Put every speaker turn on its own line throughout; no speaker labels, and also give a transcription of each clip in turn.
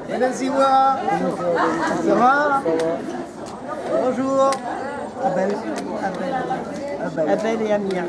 Madame Siwa, ça va? Bonjour. Abel et Amir.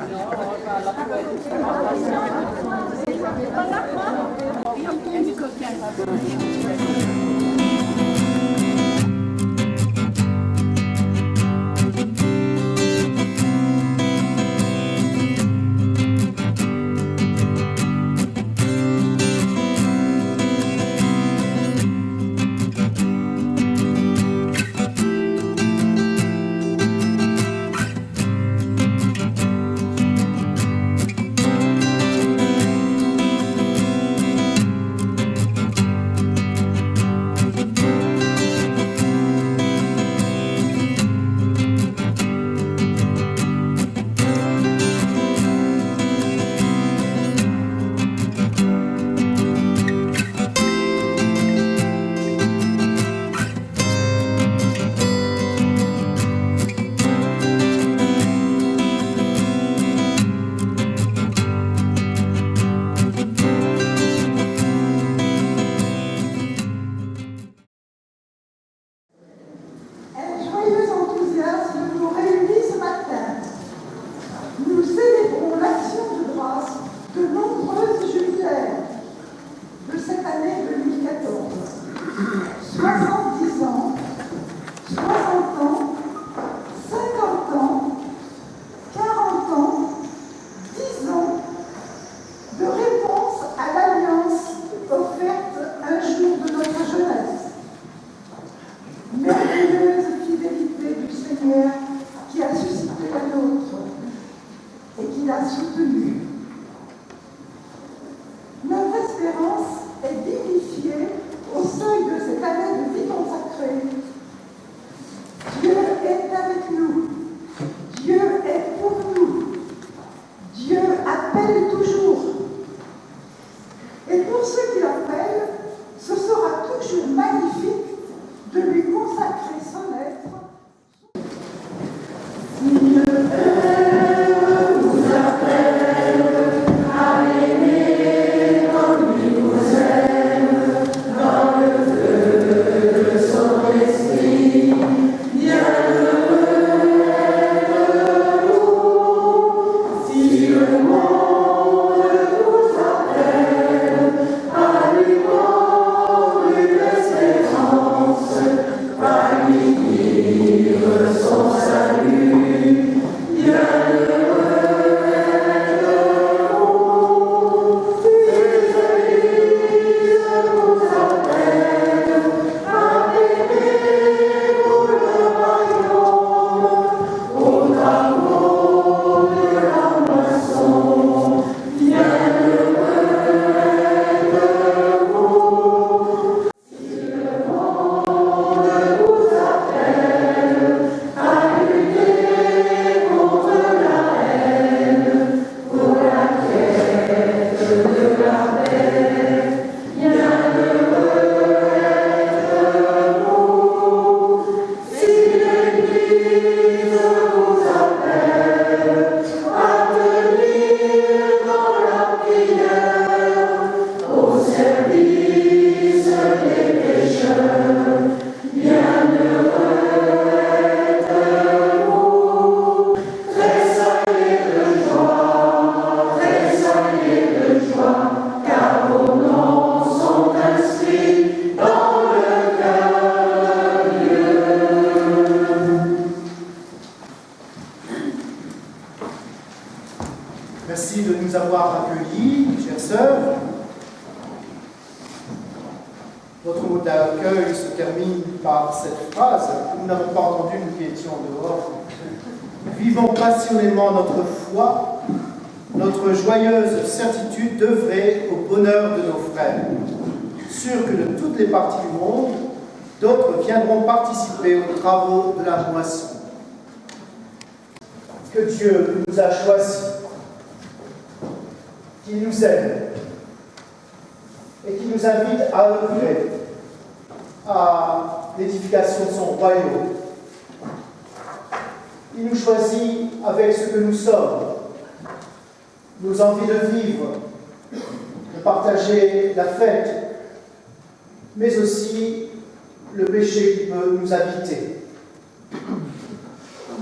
Merci de nous avoir accueillis, chères sœurs. Votre mot d'accueil se termine par cette phrase que nous n'avons pas entendue, nous qui étions dehors. Vivons passionnément notre foi, notre joyeuse certitude d'œuvrer au bonheur de nos frères, sûrs que de toutes les parties du monde, d'autres viendront participer aux travaux de la moisson. Que Dieu nous a choisis, qu'il nous aime et qui nous invite à œuvrer à l'édification de son royaume. Il nous choisit avec ce que nous sommes, nos envies de vivre, de partager la fête, mais aussi le péché qui peut nous habiter.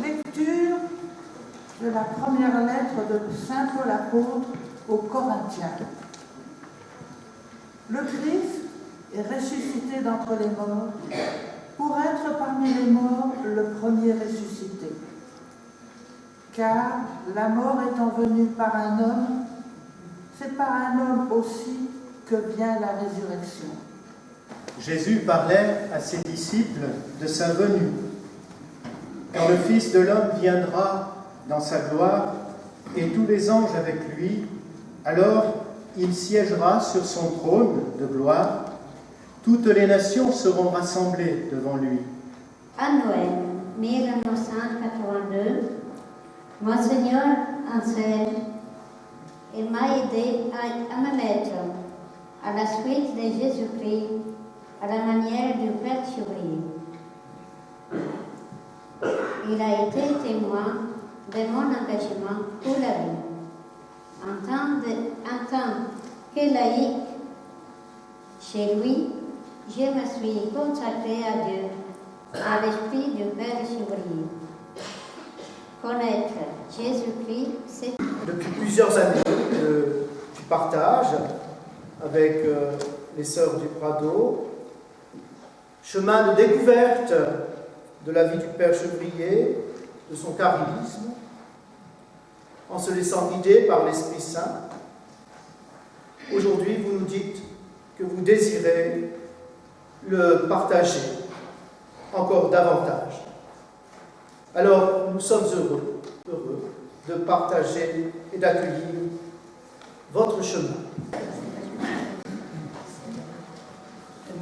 Lecture de la première lettre de Saint Paul apôtre aux Corinthiens. Le Christ est ressuscité d'entre les morts pour être parmi les morts le premier ressuscité. Car la mort étant venue par un homme, c'est par un homme aussi que vient la résurrection.
Jésus parlait à ses disciples de sa venue. Quand le Fils de l'homme viendra dans sa gloire et tous les anges avec lui, alors il siégera sur son trône de gloire. Toutes les nations seront rassemblées devant lui.
À Noël 1982, Monseigneur Anselme, il m'a aidé à me mettre à la suite de Jésus-Christ à la manière du Père Chevrier. Il a été témoin de mon engagement pour la vie. En tant que laïque, chez lui, je me suis consacrée à Dieu, à l'esprit du Père Chevrier. Connaître Jésus-Christ, c'est...
Depuis plusieurs années, tu partages avec les sœurs du Prado, chemin de découverte de la vie du Père Chevrier, de son charisme, en se laissant guider par l'Esprit Saint. Aujourd'hui, vous nous dites que vous désirez le partager encore davantage. Alors, nous sommes heureux de partager et d'accueillir votre chemin.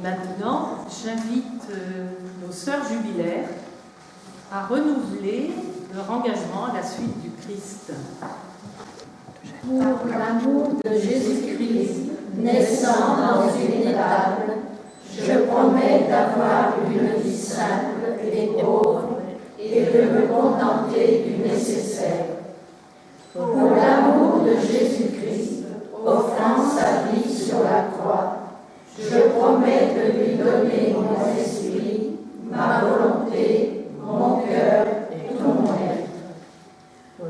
Maintenant, j'invite nos sœurs jubilaires à renouveler leur engagement à la suite du Christ.
Pour l'amour de Jésus-Christ, naissant dans une étable, je promets d'avoir une vie simple et pauvre et de me contenter du nécessaire. Pour l'amour de Jésus-Christ, offrant sa vie sur la croix, je promets de lui donner mon esprit, ma volonté, mon cœur et tout mon être.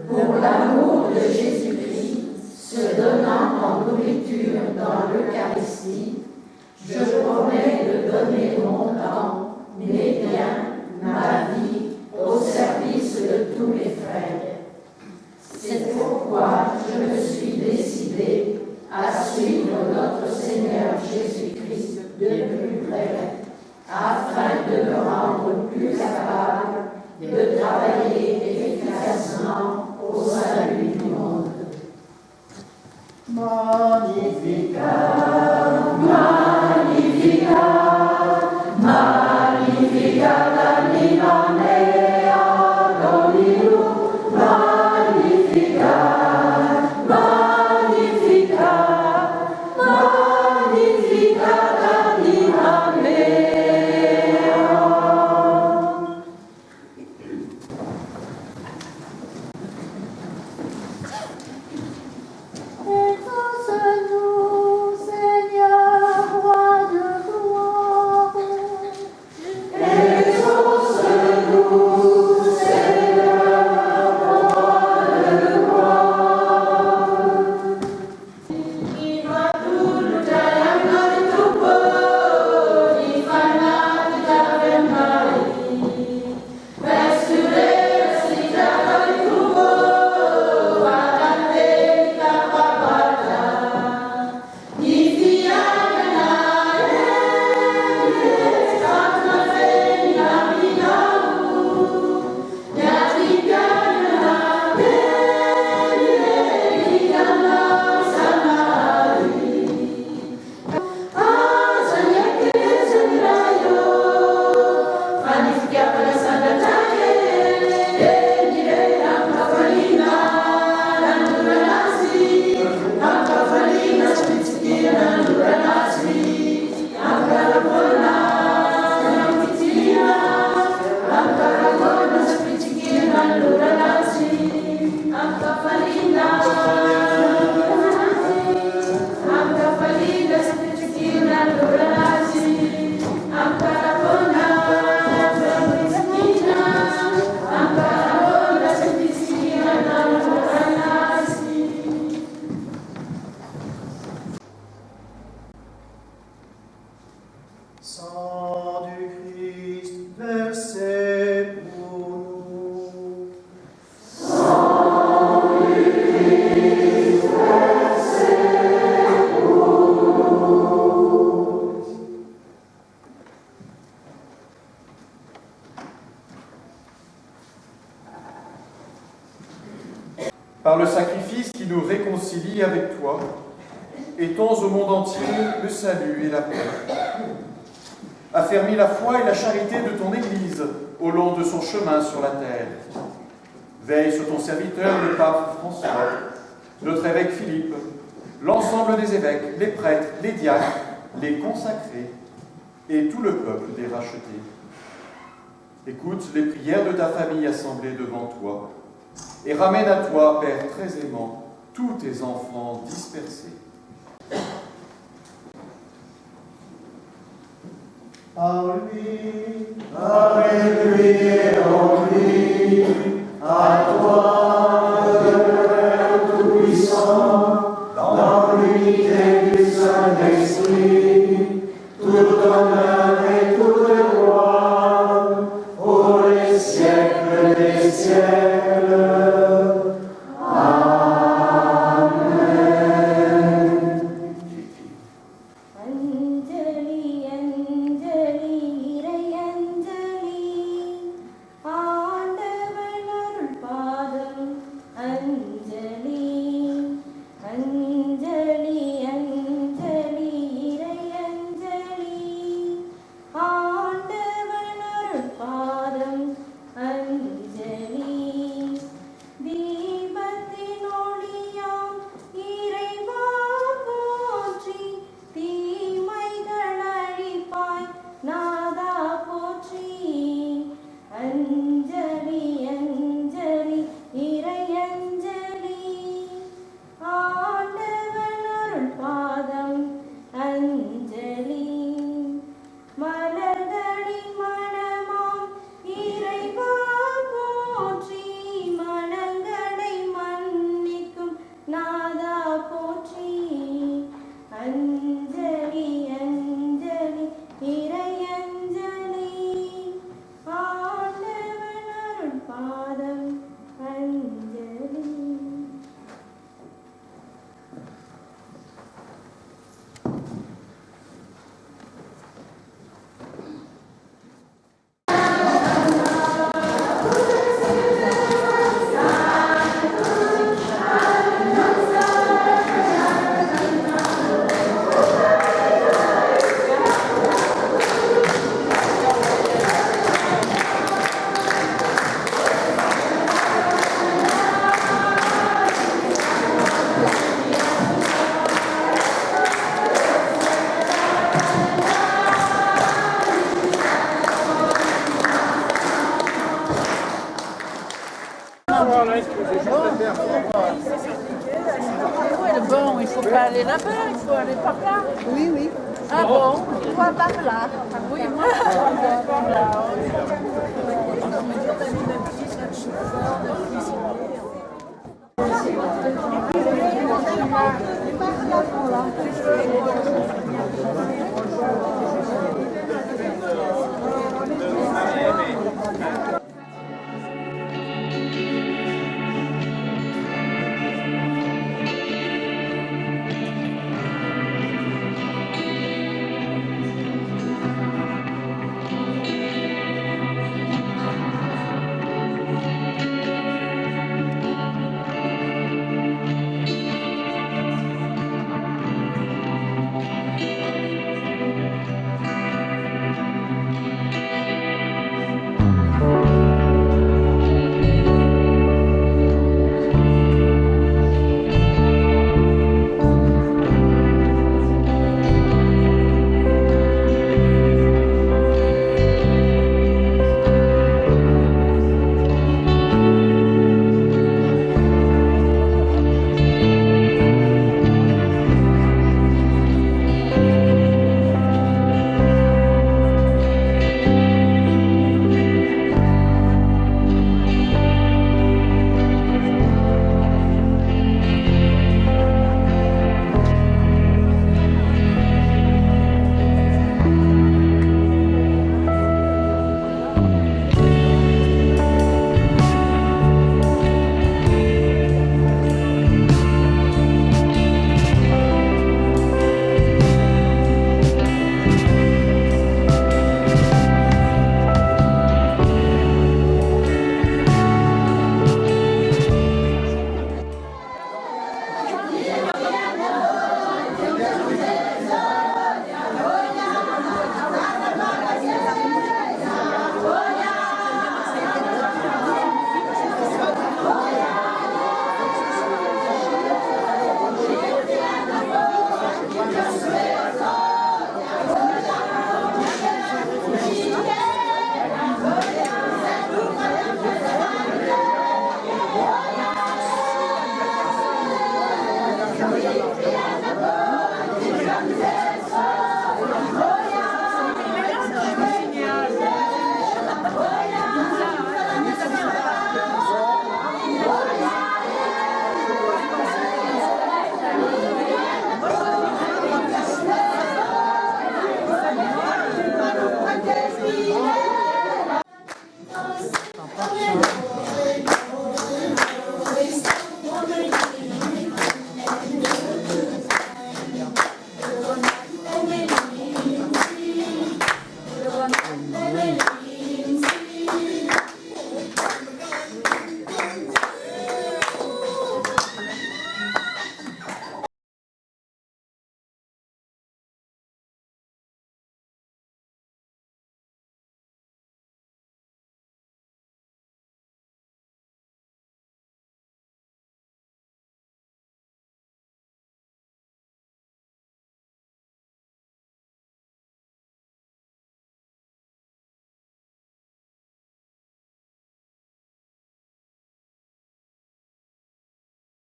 Pour l'amour de Jésus-Christ, se donnant en nourriture dans l'Eucharistie, je promets de donner mon temps, mes biens, ma vie, au service de tous mes frères. C'est pourquoi je me suis décidée à suivre notre Seigneur Jésus-Christ de plus près, afin de me rendre plus capable de travailler efficacement au salut du monde.
Magnificat,
Magnificat, Magnificat l'anima mea Dominum, Magnificat, Magnificat, Magnificat l'anima mea. Efface-nous,
Sang du Christ versé pour nous. Sang du Christ versé pour nous.
Par le sacrifice qui nous réconcilie avec toi, étends au monde entier le salut et la paix. Affermis la foi et la charité de ton Église au long de son chemin sur la terre. Veille sur ton serviteur, le pape François, notre évêque Philippe, l'ensemble des évêques, les prêtres, les diacres, les consacrés et tout le peuple des rachetés. Écoute les prières de ta famille assemblée devant toi et ramène à toi, Père très aimant, tous tes enfants dispersés.
Par lui, avec lui et en lui, à toi, Père Tout-Puissant, dans l'unité du Saint-Esprit, tout honneur et toute gloire, pour les siècles des siècles.
Bon, il faut pas aller là-bas, il faut aller par là.
Oui, oui.
Ah bon?
Toi par là.
Oui, moi, par là.